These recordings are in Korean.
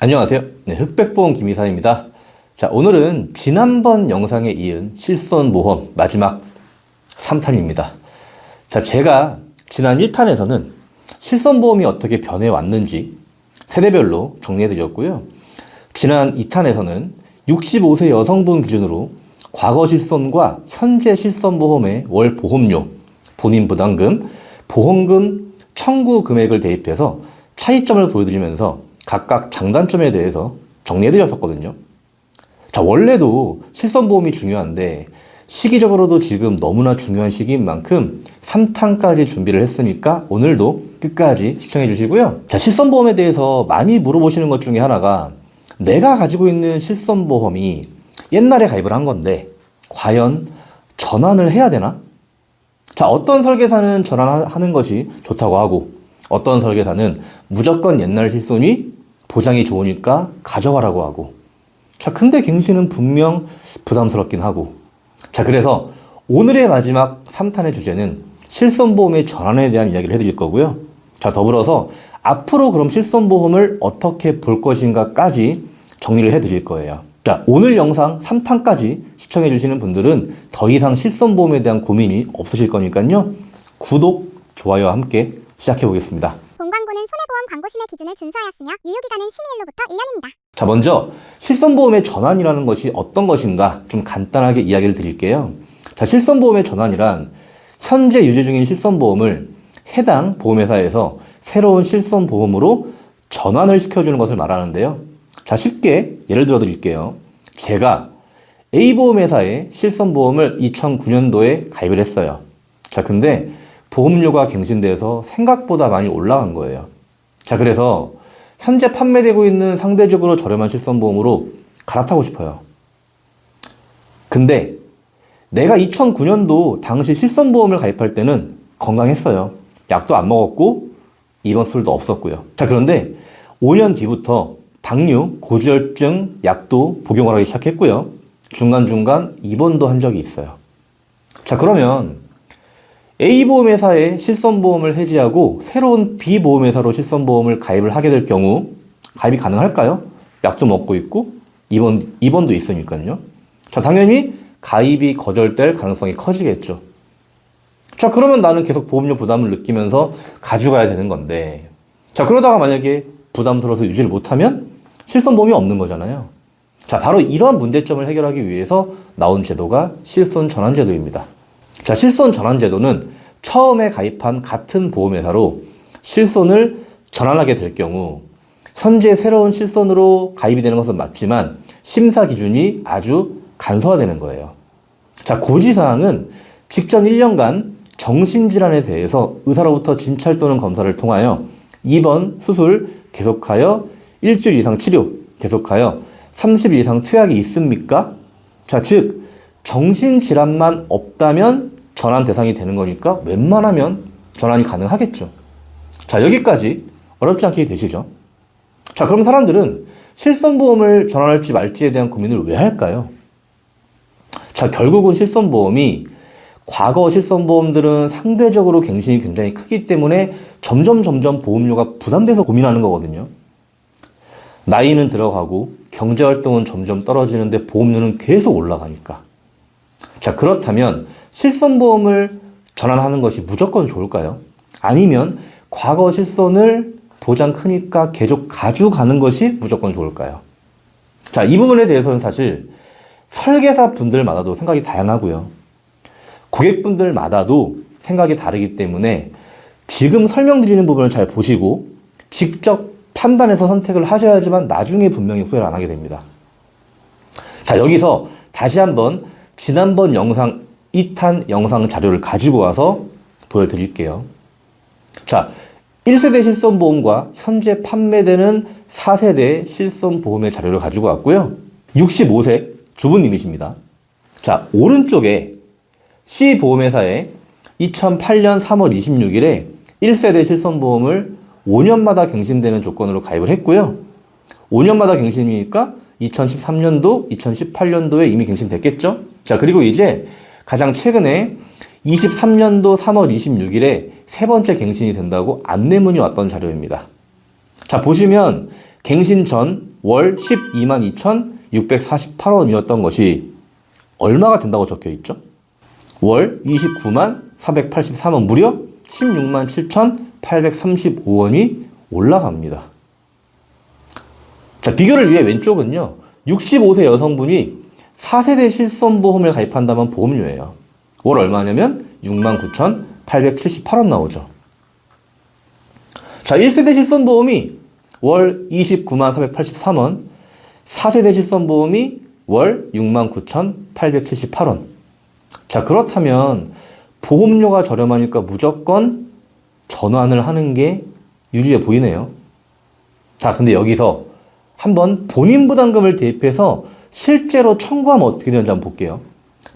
안녕하세요. 네, 흑백보험 김이사입니다. 자, 오늘은 지난번 영상에 이은 실손보험 마지막 3탄입니다. 자, 제가 지난 1탄에서는 실손보험이 어떻게 변해왔는지 세대별로 정리해드렸고요. 지난 2탄에서는 65세 여성분 기준으로 과거 실손과 현재 실손보험의 월 보험료, 본인 부담금, 보험금 청구 금액을 대입해서 차이점을 보여드리면서 각각 장단점에 대해서 정리해드렸었거든요. 자, 원래도 실손보험이 중요한데 시기적으로도 지금 너무나 중요한 시기인 만큼 3탄까지 준비를 했으니까 오늘도 끝까지 시청해 주시고요. 자, 실손보험에 대해서 많이 물어보시는 것 중에 하나가 내가 가지고 있는 실손보험이 옛날에 가입을 한 건데 과연 전환을 해야 되나? 자, 어떤 설계사는 전환하는 것이 좋다고 하고 어떤 설계사는 무조건 옛날 실손이 보장이 좋으니까 가져가라고 하고, 자, 근데 갱신은 분명 부담스럽긴 하고, 자, 그래서 오늘의 마지막 3탄의 주제는 실손보험의 전환에 대한 이야기를 해드릴 거고요. 자, 더불어서 앞으로 그럼 실손보험을 어떻게 볼 것인가까지 정리를 해드릴 거예요. 자, 오늘 영상 3탄까지 시청해주시는 분들은 더 이상 실손보험에 대한 고민이 없으실 거니까요. 구독, 좋아요와 함께 시작해보겠습니다. 본광고는 손해보험 광고심의 기준을 준수하였으며 유효기간은 심의일로부터 1년입니다. 자, 먼저 실손보험의 전환이라는 것이 어떤 것인가 좀 간단하게 이야기를 드릴게요. 자, 실손보험의 전환이란 현재 유지 중인 실손보험을 해당 보험회사에서 새로운 실손보험으로 전환을 시켜주는 것을 말하는데요. 자, 쉽게 예를 들어 드릴게요. 제가 A보험회사에 실손보험을 2009년도에 가입을 했어요. 자, 근데 보험료가 갱신돼서 생각보다 많이 올라간 거예요. 자, 그래서 현재 판매되고 있는 상대적으로 저렴한 실손보험으로 갈아타고 싶어요. 근데 내가 2009년도 당시 실손보험을 가입할 때는 건강했어요. 약도 안 먹었고 입원 수술도 없었고요. 자, 그런데 5년 뒤부터 당뇨, 고지혈증 약도 복용을 하기 시작했고요. 중간중간 입원도 한 적이 있어요. 자, 그러면 A보험회사의 실손보험을 해지하고 새로운 B보험회사로 실손보험을 가입을 하게 될 경우 가입이 가능할까요? 약도 먹고 있고 입원도 있으니까요. 자, 당연히 가입이 거절될 가능성이 커지겠죠. 자, 그러면 나는 계속 보험료 부담을 느끼면서 가져가야 되는 건데, 자, 그러다가 만약에 부담스러워서 유지를 못하면 실손보험이 없는 거잖아요. 자, 바로 이러한 문제점을 해결하기 위해서 나온 제도가 실손전환제도입니다. 자, 실손전환제도는 처음에 가입한 같은 보험회사로 실손을 전환하게 될 경우 현재 새로운 실손으로 가입이 되는 것은 맞지만 심사 기준이 아주 간소화되는 거예요. 자, 고지사항은 직전 1년간 정신질환에 대해서 의사로부터 진찰 또는 검사를 통하여 입원, 수술, 계속하여 일주일 이상 치료, 계속하여 30일 이상 투약이 있습니까? 자, 즉 정신질환만 없다면 전환 대상이 되는 거니까 웬만하면 전환이 가능하겠죠. 자, 여기까지 어렵지 않게 되시죠? 자, 그럼 사람들은 실손보험을 전환할지 말지에 대한 고민을 왜 할까요? 자, 결국은 실손보험이 과거 실손보험들은 상대적으로 갱신이 굉장히 크기 때문에 점점 보험료가 부담돼서 고민하는 거거든요. 나이는 들어가고 경제활동은 점점 떨어지는데 보험료는 계속 올라가니까. 자, 그렇다면 실손보험을 전환하는 것이 무조건 좋을까요? 아니면 과거 실손을 보장 크니까 계속 가져가는 것이 무조건 좋을까요? 자, 이 부분에 대해서는 사실 설계사 분들마다도 생각이 다양하고요. 고객분들마다도 생각이 다르기 때문에 지금 설명드리는 부분을 잘 보시고 직접 판단해서 선택을 하셔야지만 나중에 분명히 후회를 안 하게 됩니다. 자, 여기서 다시 한번 지난번 영상 2탄 영상 자료를 가지고 와서 보여드릴게요. 자, 1세대 실손보험과 현재 판매되는 4세대 실손보험의 자료를 가지고 왔고요. 65세 주부님이십니다. 자, 오른쪽에 C보험회사에 2008년 3월 26일에 1세대 실손보험을 5년마다 갱신되는 조건으로 가입을 했고요. 5년마다 갱신이니까 2013년도, 2018년도에 이미 갱신됐겠죠? 자, 그리고 이제 가장 최근에 23년도 3월 26일에 세 번째 갱신이 된다고 안내문이 왔던 자료입니다. 자, 보시면 갱신 전 월 122,648원이었던 것이 얼마가 된다고 적혀 있죠? 월 297,483원, 무려 167,835원이 올라갑니다. 자, 비교를 위해 왼쪽은요, 65세 여성분이 4세대 실손보험을 가입한다면 보험료예요. 월 얼마냐면 69,878원 나오죠. 자, 1세대 실손보험이 월 294,483원, 4세대 실손보험이 월 69,878원. 자, 그렇다면 보험료가 저렴하니까 무조건 전환을 하는 게 유리해 보이네요. 자, 근데 여기서 한번 본인 부담금을 대입해서 실제로 청구하면 어떻게 되는지 한번 볼게요.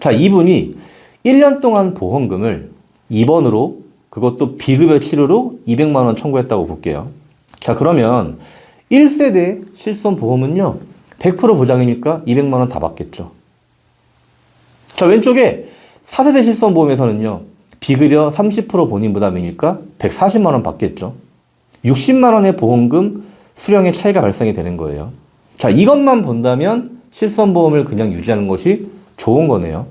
자, 이분이 1년 동안 보험금을 2번으로, 그것도 비급여 치료로 200만 원 청구했다고 볼게요. 자, 그러면 1세대 실손보험은요, 100% 보장이니까 200만 원 다 받겠죠. 자, 왼쪽에 4세대 실손보험에서는요, 비급여 30% 본인 부담이니까 140만 원 받겠죠. 60만 원의 보험금 수령의 차이가 발생이 되는 거예요. 자, 이것만 본다면 실손보험을 그냥 유지하는 것이 좋은 거네요.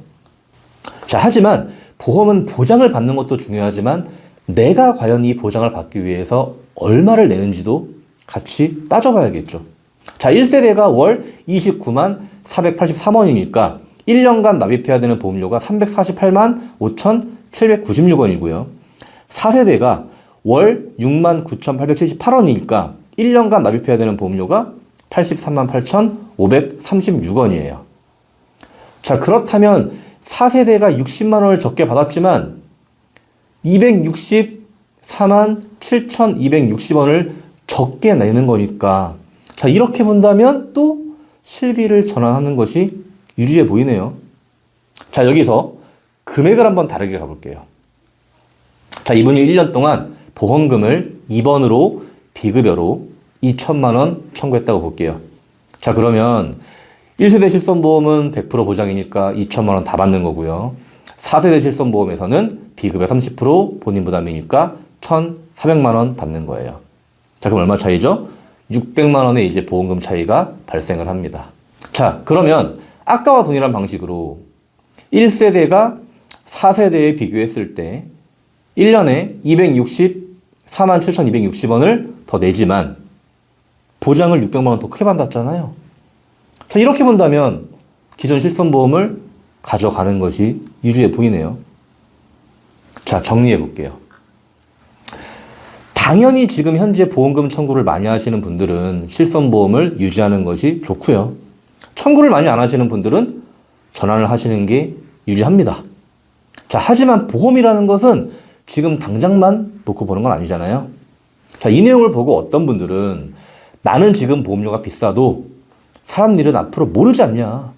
자, 하지만 보험은 보장을 받는 것도 중요하지만 내가 과연 이 보장을 받기 위해서 얼마를 내는지도 같이 따져봐야겠죠. 자, 1세대가 월 294,483원이니까 1년간 납입해야 되는 보험료가 34815,796원이고요. 4세대가 월 69,878원이니까 1년간 납입해야 되는 보험료가 838,536원이에요. 자, 그렇다면 4세대가 60만 원을 적게 받았지만 264,7,260원을 적게 내는 거니까, 자, 이렇게 본다면 또 실비를 전환하는 것이 유리해 보이네요. 자, 여기서 금액을 한번 다르게 가볼게요. 자, 이분이 1년 동안 보험금을 2번으로 비급여로 2천만 원 청구했다고 볼게요. 자, 그러면 1세대 실손보험은 100% 보장이니까 2천만 원 다 받는 거고요. 4세대 실손보험에서는 비급여 30% 본인 부담이니까 1,400만 원 받는 거예요. 자, 그럼 얼마 차이죠? 600만 원의 이제 보험금 차이가 발생을 합니다. 자, 그러면 아까와 동일한 방식으로 1세대가 4세대에 비교했을 때 1년에 264,7,260원을 더 내지만 보장을 600만 원 더 크게 받았잖아요. 자, 이렇게 본다면 기존 실손보험을 가져가는 것이 유리해 보이네요. 자, 정리해 볼게요. 당연히 지금 현재 보험금 청구를 많이 하시는 분들은 실손보험을 유지하는 것이 좋고요. 청구를 많이 안 하시는 분들은 전환을 하시는 게 유리합니다. 자, 하지만 보험이라는 것은 지금 당장만 놓고 보는 건 아니잖아요. 자, 이 내용을 보고 어떤 분들은 나는 지금 보험료가 비싸도 사람 일은 앞으로 모르지 않냐.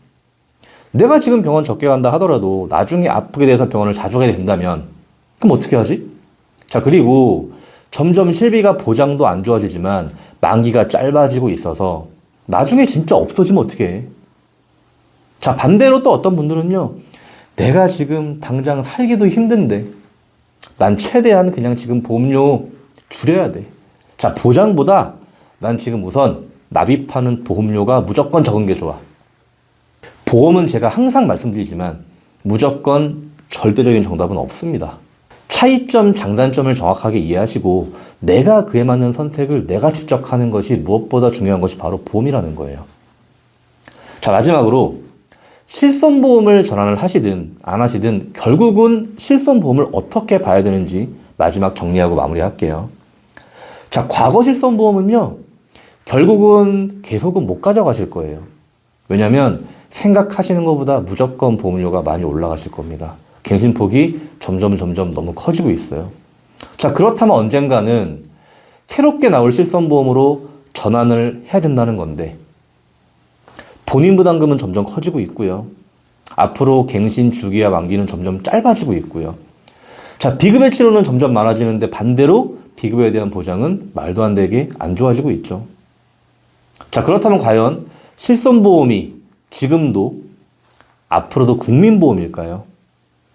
내가 지금 병원 적게 간다 하더라도 나중에 아프게 돼서 병원을 자주 가게 된다면 그럼 어떻게 하지? 자, 그리고 점점 실비가 보장도 안 좋아지지만 만기가 짧아지고 있어서 나중에 진짜 없어지면 어떻게 해? 자, 반대로 또 어떤 분들은요, 내가 지금 당장 살기도 힘든데 난 최대한 그냥 지금 보험료 줄여야 돼. 자, 보장보다 난 지금 우선 납입하는 보험료가 무조건 적은 게 좋아. 보험은 제가 항상 말씀드리지만 무조건 절대적인 정답은 없습니다. 차이점, 장단점을 정확하게 이해하시고 내가 그에 맞는 선택을 내가 직접 하는 것이 무엇보다 중요한 것이 바로 보험이라는 거예요. 자, 마지막으로 실손보험을 전환을 하시든 안 하시든 결국은 실손보험을 어떻게 봐야 되는지 마지막 정리하고 마무리할게요. 자, 과거 실손보험은요, 결국은 계속은 못 가져가실 거예요. 왜냐하면 생각하시는 것보다 무조건 보험료가 많이 올라가실 겁니다. 갱신폭이 점점 너무 커지고 있어요. 자, 그렇다면 언젠가는 새롭게 나올 실손보험으로 전환을 해야 된다는 건데 본인 부담금은 점점 커지고 있고요. 앞으로 갱신 주기와 만기는 점점 짧아지고 있고요. 자, 비급여 치료는 점점 많아지는데 반대로 비급여에 대한 보장은 말도 안 되게 안 좋아지고 있죠. 자, 그렇다면 과연 실손보험이 지금도 앞으로도 국민보험일까요?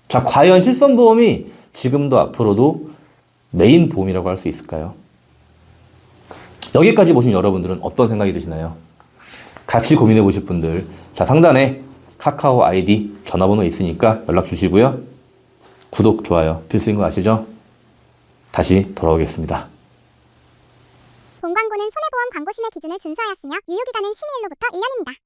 자, 과연 실손보험이 지금도 앞으로도 메인 보험이라고 할 수 있을까요? 여기까지 보신 여러분들은 어떤 생각이 드시나요? 같이 고민해 보실 분들, 자, 상단에 카카오 아이디, 전화번호 있으니까 연락 주시고요. 구독, 좋아요 필수인 거 아시죠? 다시 돌아오겠습니다. 본 광고는 손해보험 광고심의 기준을 준수하였으며 유효기간은 심의일로부터 1년입니다.